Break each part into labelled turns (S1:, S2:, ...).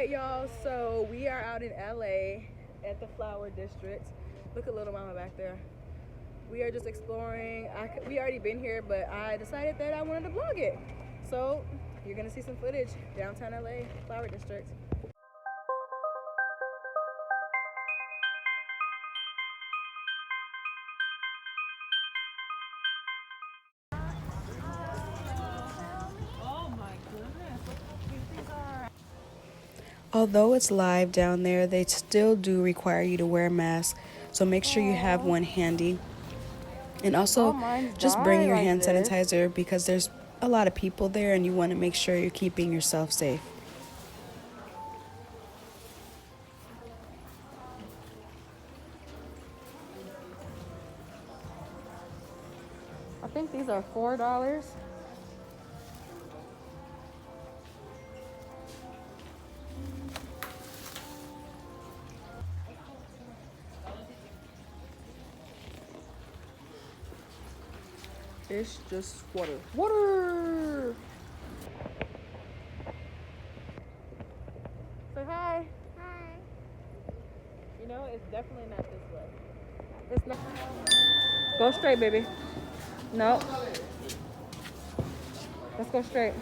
S1: right, y'all, so we are out in LA at the Flower District. Look at little mama back there. We are just exploring. We already been here, but I decided that I wanted to vlog it. So you're gonna see some footage, downtown LA, Flower District. Although it's live down there, they still do require you to wear a mask, so make sure you have one handy. And also, just bring your hand sanitizer because there's a lot of people there and you want to make sure you're keeping yourself safe. I think these are $4. It's just water. Water! Say hi.
S2: Hi.
S1: You know, it's definitely not this way. It's not. Go straight, baby. No. Let's go straight.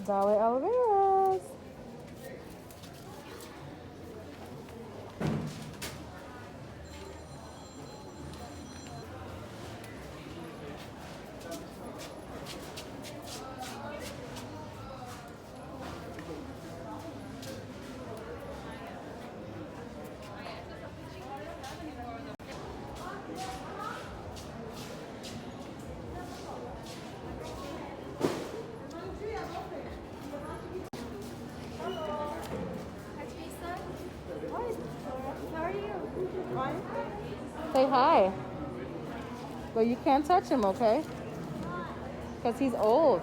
S1: Dolly Oliveras.
S2: How are you?
S1: Say hi. But you can't touch him, okay? Because he's old.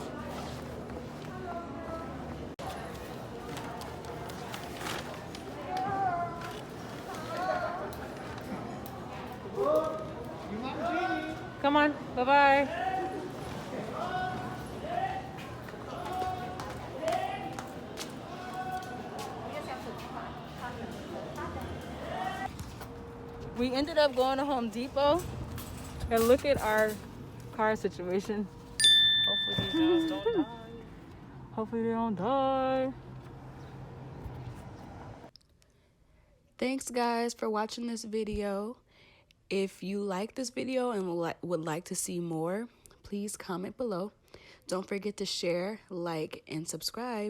S1: Come on. Bye-bye. We ended up going to Home Depot and look at our car situation. Hopefully these guys don't die. Hopefully they don't die. Thanks guys for watching this video. If you like this video and would like to see more, please comment below. Don't forget to share, like, and subscribe.